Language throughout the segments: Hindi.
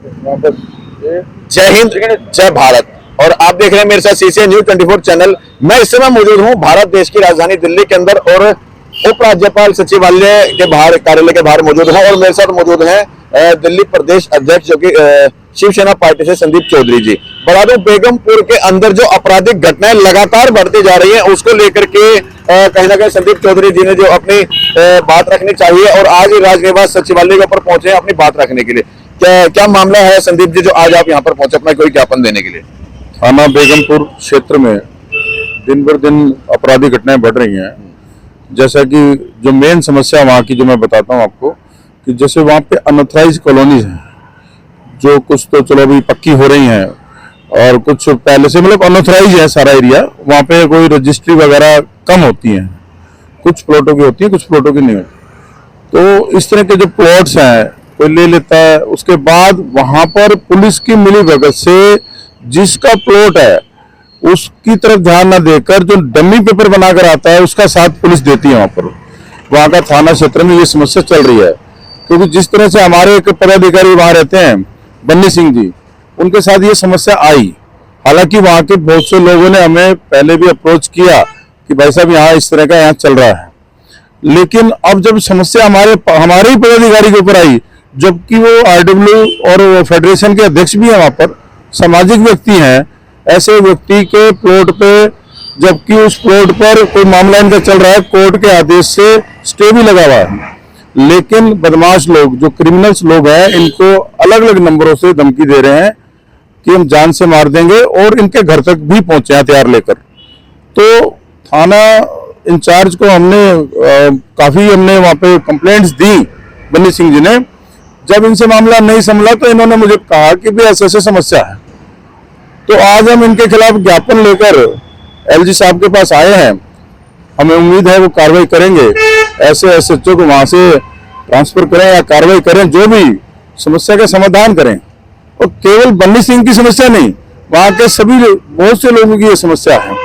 जय हिंद, जय भारत। और आप देख रहे हैं मेरे साथ सीसी न्यूज 24 चैनल। मैं इस समय मौजूद हूं भारत देश की राजधानी दिल्ली के अंदर और उपराज्यपाल सचिवालय के बाहर, कार्यालय के बाहर मौजूद हूं। और मेरे साथ मौजूद हैं दिल्ली प्रदेश अध्यक्ष जो कि शिवसेना पार्टी से संदीप चौधरी जी। बता दूं, बेगमपुर के अंदर जो आपराधिक घटनाएं लगातार बढ़ती जा रही हैं उसको लेकर के कहीं ना कहीं संदीप चौधरी जी ने जो अपनी बात रखनी चाहिए और आज राजनिवास सचिवालय के ऊपर पहुंचे हैं अपनी बात रखने के लिए। क्या मामला है संदीप जी जो आज आप यहाँ पर पहुंचे अपना कोई ज्ञापन देने के लिए? थाना बेगमपुर क्षेत्र में दिन बर दिन आपराधिक घटनाएं बढ़ रही हैं। जैसा कि जो मेन समस्या वहाँ की जो मैं बताता हूँ आपको, कि जैसे वहाँ पे अनऑथराइज कॉलोनीज हैं, जो कुछ तो चलो अभी पक्की हो रही हैं और कुछ पहले से मतलब अनऑथराइज है सारा एरिया। वहाँ पे कोई रजिस्ट्री वगैरह कम होती हैं, कुछ प्लॉटों की होती है, कुछ प्लॉटों की नहीं होती। तो इस तरह के जो प्लॉट्स हैं कोई ले लेता है, उसके बाद वहाँ पर पुलिस की मिलीभगत से जिसका प्लॉट है उसकी तरफ ध्यान न देकर जो डमी पेपर बनाकर आता है उसका साथ पुलिस देती है। वहाँ का थाना क्षेत्र में ये समस्या चल रही है, क्योंकि जिस तरह से हमारे एक पदाधिकारी वहाँ रहते हैं बन्नी सिंह जी, उनके साथ ये समस्या आई। हालांकि वहाँ के बहुत से लोगों ने हमें पहले भी अप्रोच किया कि भाई साहब यहाँ इस तरह का यहाँ चल रहा है, लेकिन अब जब समस्या हमारे ही पदाधिकारी के ऊपर आई, जबकि वो आरडब्ल्यू और फेडरेशन के अध्यक्ष भी हैं, वहाँ पर सामाजिक व्यक्ति हैं, ऐसे व्यक्ति के प्लॉट पे, जबकि उस प्लॉट पर कोई मामला इनका चल रहा है, कोर्ट के आदेश से स्टे भी लगा हुआ है, लेकिन बदमाश लोग जो क्रिमिनल्स लोग हैं इनको अलग अलग नंबरों से धमकी दे रहे हैं कि हम जान से मार देंगे और इनके घर तक भी पहुंचे हथियार लेकर। तो थाना इंचार्ज को हमने वहां पे कंप्लेंट्स दी बन्नी सिंह जी ने। जब इनसे मामला नहीं संभला तो इन्होंने मुझे कहा कि भी ऐसे समस्या है। तो आज हम इनके खिलाफ ज्ञापन लेकर एलजी साहब के पास आए हैं। हमें उम्मीद है वो कार्रवाई करेंगे, ऐसे एसएचओ को वहां से ट्रांसफर करें या कार्रवाई करें, जो भी समस्या का समाधान करें। और केवल बन्नी सिंह की समस्या नहीं, वहां के सभी बहुत से लोगों की ये समस्या है,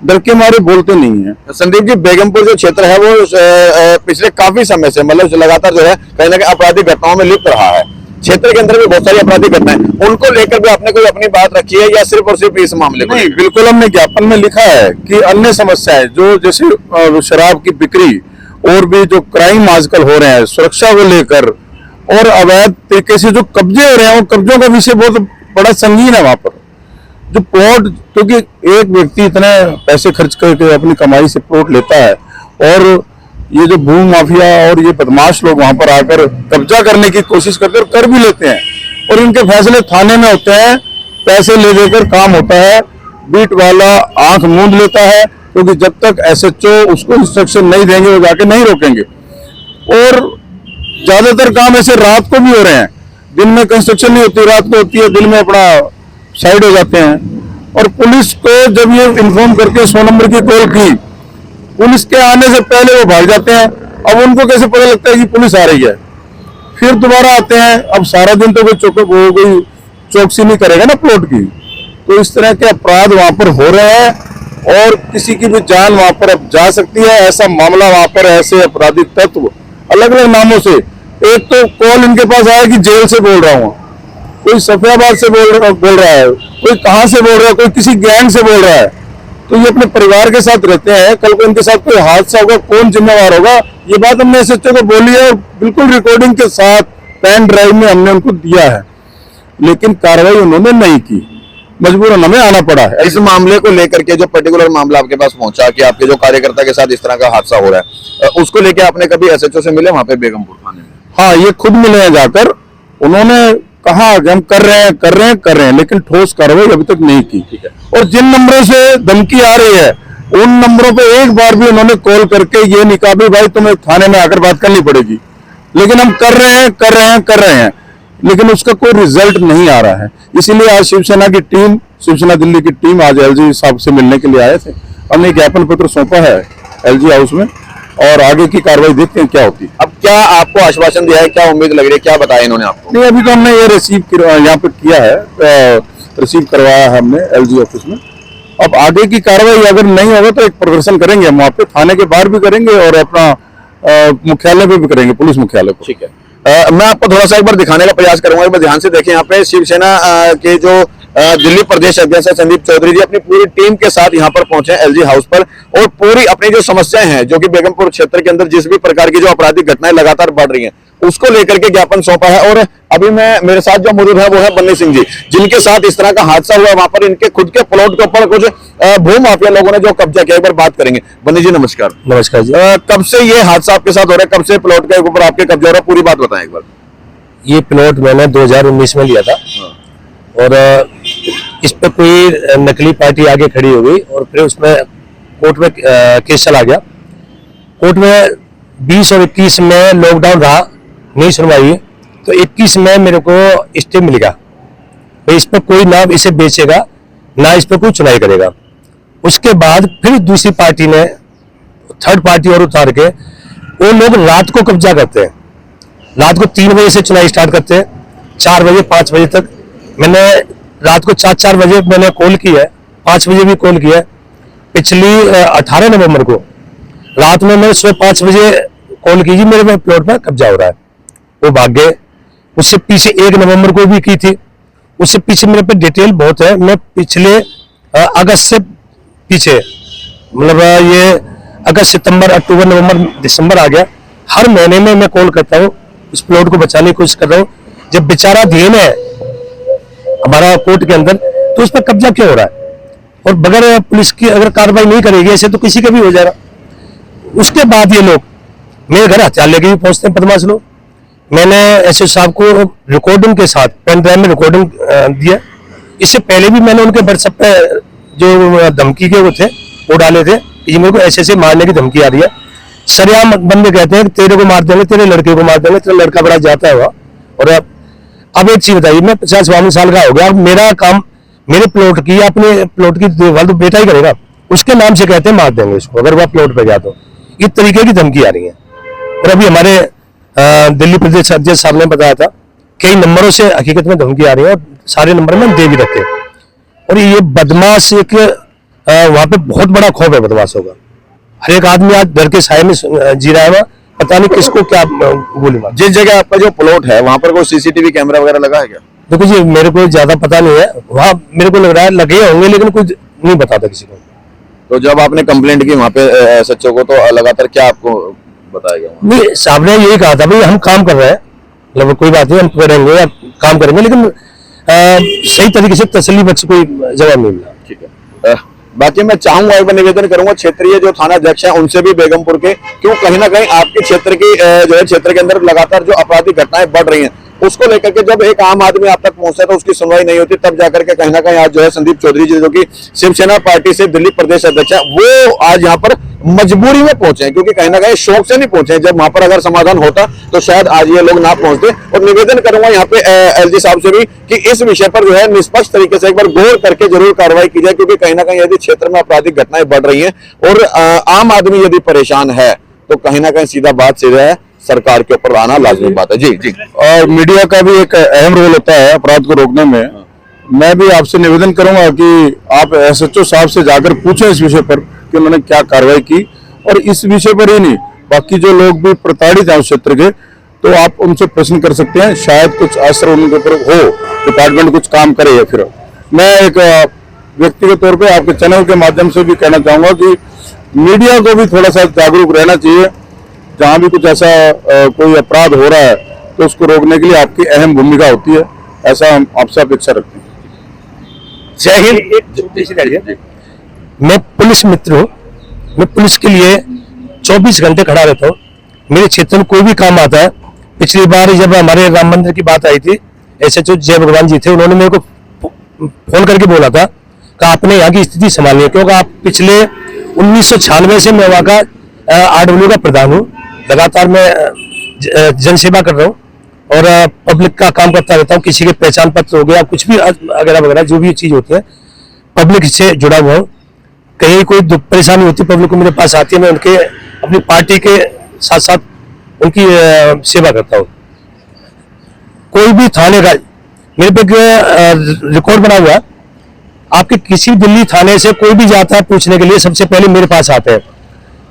डर के मारे बोलते नहीं है। संदीप जी, बेगमपुर जो क्षेत्र है वो पिछले काफी समय से मतलब लगातार जो है कहीं ना कहीं आपराधिक घटनाओं में लिप्त रहा है। क्षेत्र के अंदर भी बहुत सारी आपराधिक घटनाएं, उनको लेकर भी आपने कोई अपनी बात रखी है या सिर्फ और सिर्फ इस मामले को? नहीं, बिल्कुल हमने ज्ञापन में लिखा है कि अन्य समस्याएं जो जैसे शराब की बिक्री और भी जो क्राइम आजकल हो रहे हैं सुरक्षा को लेकर, और अवैध तरीके से जो कब्जे हो रहे हैं, वो कब्जों का विषय बहुत बड़ा संगीन है। वहां पर जो प्लॉट, क्योंकि एक व्यक्ति इतने पैसे खर्च करके अपनी कमाई से प्लॉट लेता है, और ये जो भूमि माफिया और ये बदमाश लोग वहां पर आकर कब्जा करने की कोशिश करते हैं और कर भी लेते हैं, और इनके फैसले थाने में होते हैं, पैसे ले देकर काम होता है। बीट वाला आंख मूंद लेता है, क्योंकि जब तक एसएचओ उसको इंस्ट्रक्शन नहीं देंगे वो जाके नहीं रोकेंगे। और ज्यादातर काम ऐसे रात को भी हो रहे हैं, दिन में कंस्ट्रक्शन नहीं होती, रात को होती है, दिन में अपना साइड हो जाते हैं। और पुलिस को जब ये इन्फॉर्म करके 100 नंबर की कॉल की, पुलिस के आने से पहले वो भाग जाते हैं। अब उनको कैसे पता लगता है कि पुलिस आ रही है? फिर दोबारा आते हैं। अब सारा दिन तो कोई चौकसी नहीं करेगा ना प्लॉट की। तो इस तरह के अपराध वहां पर हो रहे हैं और किसी की भी जान वहां पर अब जा सकती है। ऐसा मामला वहां पर, ऐसे आपराधिक तत्व अलग अलग नामों से, एक तो कॉल इनके पास आया कि जेल से बोल रहा हूँ, कोई सफियाबाद से बोल रहा है, कोई कहां से बोल रहा है, कोई किसी गैंग से बोल रहा है। तो ये अपने परिवार के साथ रहते हैं, कल को इनके साथ कोई हादसा होगा कौन जिम्मेवार होगा? ये बात हमने एसएचओ को बोली है और बिल्कुल रिकॉर्डिंग के साथ पेन ड्राइव में हमने उनको दिया है, लेकिन कार्रवाई उन्होंने नहीं की। मजबूरन हमें आना पड़ा है। इस मामले को लेकर के जो पर्टिकुलर मामला आपके पास पहुंचा कि आपके जो कार्यकर्ता के साथ इस तरह का हादसा हो रहा है, उसको लेके आपने कभी एसएचओ से मिले वहां पे बेगमपुर थाने में? हाँ, ये खुद मिले हैं जाकर। उन्होंने कहा हम कर रहे हैं, लेकिन ठोस कार्रवाई अभी तक नहीं की। और जिन नंबरों से धमकी आ रही है उन नंबरों पे एक बार भी उन्होंने कॉल करके ये नहीं कहा भाई तुम्हें थाने में आकर बात करनी पड़ेगी, लेकिन हम कर रहे हैं, लेकिन उसका कोई रिजल्ट नहीं आ रहा है। इसीलिए आज शिवसेना दिल्ली की टीम आज एलजी साहब से मिलने के लिए आए थे। हमने ज्ञापन पत्र सौंपा है एलजी हाउस में और आगे की कार्रवाई देखते हैं क्या होती है। अब क्या आपको आश्वासन दिया है, क्या उम्मीद लग रही है, क्या बताया इन्होंने आपको? नहीं, अभी तो हमने ये यहाँ पे किया है, रिसीव करवाया है हमने एलजी ऑफिस में। अब आगे की कार्रवाई अगर नहीं होगा तो एक प्रदर्शन करेंगे हम वहाँ पे, थाने के बाहर भी करेंगे और अपना मुख्यालय पे भी करेंगे, पुलिस मुख्यालय पर। ठीक है। मैं आपको थोड़ा सा एक बार दिखाने का प्रयास करूंगा, एक बार ध्यान से देखें। यहाँ पे शिवसेना के जो दिल्ली प्रदेश अध्यक्ष संदीप चौधरी जी अपनी पूरी टीम के साथ यहाँ पर पहुंचे हैं एलजी हाउस पर, और पूरी अपनी जो समस्याएं हैं जो कि बेगमपुर क्षेत्र के अंदर जिस भी प्रकार की जो आपराधिक घटनाएं लगातार बढ़ रही हैं उसको लेकर के ज्ञापन सौंपा है। और अभी मैं मेरे साथ जो मौजूद है वो है बन्नी सिंह जी, जिनके साथ इस तरह का हादसा हुआ। वहां पर इनके खुद के प्लॉट के ऊपर कुछ भू माफिया लोगों ने जो कब्जा किया, एक बार बात करेंगे। बन्नी जी नमस्कार। नमस्कार जी। कब से ये हादसा आपके साथ हो रहा है, कब से प्लॉट के ऊपर आपके कब्जा हो रहा है, पूरी बात बताएं एक बार। ये प्लॉट मैंने 2019 में लिया था और इस पे कोई नकली पार्टी आगे खड़ी हो गई और फिर उसमें कोर्ट में केस चला गया। कोर्ट में 20 और 21 में लॉकडाउन रहा, नहीं सुनवाई, तो 21 में मेरे को स्टे मिल गया भाई इस पर कोई ना इसे बेचेगा ना इस पर कोई चुनाई करेगा। उसके बाद फिर दूसरी पार्टी ने थर्ड पार्टी और उतार के वो लोग रात को कब्जा करते हैं, रात को 3 बजे से चुनाई स्टार्ट करते हैं, 4 बजे 5 बजे तक। मैंने रात को 4 बजे मैंने कॉल की है, 5 बजे भी कॉल किया है। पिछली 18 नवंबर को रात में मैंने सुबह 5 बजे कॉल की जी मेरे प्लॉट पर कब्जा हो रहा है, वो भाग गए। उससे पीछे 1 नवंबर को भी की थी, उससे पीछे मेरे पे डिटेल बहुत है। मैं पिछले अगस्त से पीछे मतलब ये अगस्त सितंबर अक्टूबर नवंबर दिसंबर आ गया, हर महीने में मैं कॉल करता हूँ, इस प्लॉट को बचाने की कोशिश कर रहा हूँ। जब बेचारा धीन है हमारा कोर्ट के अंदर तो उस पर कब्जा क्यों हो रहा है, और बगैर पुलिस की अगर कार्रवाई नहीं करेगी ऐसे तो किसी का भी हो जाएगा। उसके बाद ये लोग मेरे घर हथियार लेके भी पहुंचते हैं बदमाश लोग। मैंने एसएसपी साहब को रिकॉर्डिंग के साथ पेन ड्राइव में रिकॉर्डिंग दिया। इससे पहले भी मैंने उनके व्हाट्सएप पे जो धमकी के वो थे वो डाले थे कि मेरे को ऐसे मारने की धमकी आ रही है। सरेआम बंदे कहते हैं तेरे को मार देंगे, तेरे लड़के को मार देंगे, तेरा लड़का बड़ा जाता हुआ। और अब एक चीज बताइए, मैं 50-52 साल का हो गया, मेरा काम मेरे प्लॉट की अपने प्लॉट की देखभाल तो बेटा ही करेगा, उसके नाम से कहते हैं मार देंगे इसको अगर वह प्लॉट पे गया तो। इस तरीके की धमकी आ रही है। और अभी हमारे दिल्ली प्रदेश अध्यक्ष साहब ने बताया था कई नंबरों से हकीकत में धमकी आ रही है और सारे नंबर में दे भी रखे। और ये बदमाश एक वहां पे बहुत बड़ा खौफ है बदमाशों का। हर एक आदमी आज डर के साए में जी रहा है, वहाँ पता नहीं किसको क्या गोली मार। जिस जगह आपका जो प्लॉट है वहां पर कोई सीसीटीवी कैमरा वगैरह लगा है क्या? देखो जी मेरे को ज्यादा पता नहीं है, वहाँ मेरे को लग रहा है लगे होंगे लेकिन कुछ नहीं बताता किसी को। तो जब आपने कंप्लेंट की वहां पे एसएचओ को तो लगातार क्या आपको बताया गया? नहीं, साहब ने यही कहा था भाई हम काम कर रहे हैं, मतलब कोई बात नहीं हम करेंगे या काम करेंगे, लेकिन सही तरीके से तसल्ली बख्श कोई जवाब नहीं मिला। ठीक है। बाकी मैं चाहूंगा एक बार निवेदन करूंगा क्षेत्रीय जो थाना अध्यक्ष हैं उनसे भी बेगमपुर के, क्यों कहीं ना कहीं आपके क्षेत्र की जो है क्षेत्र के अंदर लगातार जो आपराधिक घटनाएं बढ़ रही हैं उसको लेकर के जब एक आम आदमी आप तक पहुंचता है तो उसकी सुनवाई नहीं होती, तब जाकर के कहीं ना कहीं आज जो है संदीप चौधरी जी जो कि शिवसेना पार्टी से दिल्ली प्रदेश अध्यक्ष है वो आज यहाँ पर मजबूरी में पहुंचे हैं, क्योंकि कहीं ना कहीं शौक से नहीं पहुंचे हैं। जब वहां पर अगर समाधान होता तो शायद आज ये लोग ना पहुंचते। और निवेदन करूंगा यहाँ पे एलजी साहब से भी कि इस विषय पर जो है निष्पक्ष तरीके से एक बार गौर करके जरूर कार्रवाई की जाए, क्योंकि कहीं ना कहीं यदि क्षेत्र में आपराधिक घटनाएं बढ़ रही हैं और आम आदमी यदि परेशान है तो कहीं ना कहीं सीधा बात सीधा है सरकार के ऊपर आना लाजमी बात है। जी जी। और मीडिया का भी एक अहम रोल होता है अपराध को रोकने में। मैं भी आपसे निवेदन करूंगा कि आप एसएचओ साहब से जाकर पूछें इस विषय पर कि उन्होंने क्या कार्रवाई की, और इस विषय पर ही नहीं बाकी जो लोग भी प्रताड़ित हैं उस क्षेत्र के तो आप उनसे प्रश्न कर सकते हैं, शायद कुछ असर उनके ऊपर हो, डिपार्टमेंट कुछ काम करे। या फिर मैं एक व्यक्तिगत तौर पे आपके चैनल के माध्यम से भी कहना चाहूंगा कि मीडिया को भी थोड़ा सा जागरूक रहना चाहिए। जहां भी कुछ ऐसा कोई अपराध हो रहा है तो उसको रोकने के लिए आपकी अहम भूमिका होती है, ऐसा हम आपसे अपेक्षा रखते हैं। जय हिंद। मैं पुलिस मित्र हूँ, मैं पुलिस के लिए 24 घंटे खड़ा रहता हूँ। मेरे क्षेत्र में कोई भी काम आता है, पिछली बार जब हमारे राम मंदिर की बात आई थी एसएचओ जय भगवान जी थे, उन्होंने मेरे को फोन करके बोला था कि आपने यहाँ की स्थिति संभालनी है, क्योंकि आप पिछले 1996 से मैं वहाँ का RW का प्रधान हूँ। लगातार मैं जनसेवा कर रहा हूँ और पब्लिक का काम करता रहता हूँ। किसी के पहचान पत्र हो गया, कुछ भी वगैरह वगैरह जो भी चीज होती है पब्लिक से जुड़ा हुआ हूँ। कहीं कोई दुख परेशानी होती है पब्लिक को मेरे पास आती है, मैं उनके अपनी पार्टी के साथ साथ उनकी सेवा करता हूँ। कोई भी थाने का मेरे पे रिकॉर्ड बना हुआ है, आपके किसी दिल्ली थाने से कोई भी जाता है पूछने के लिए सबसे पहले मेरे पास आते हैं।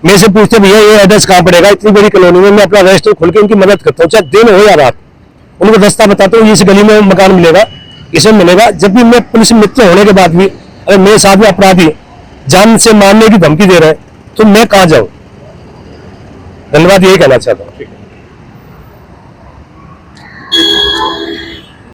मेरे से पूछते भैया ये एड्रेस कहाँ पड़ेगा, इतनी बड़ी कॉलोनी में मैं अपना रजिस्टर खोल के उनकी मदद करता हूँ, चाहे दिन हो या रात। उनको रास्ता बताता हूँ, इस गली में मकान मिलेगा, इसमें मिलेगा। जब भी मैं पुलिस मित्र होने के बाद भी अगर मेरे साथ में अपराधी जान से मारने की धमकी दे रहे हैं तो मैं कहाँ जाऊँ। धन्यवाद, यही कहना चाहता हूँ।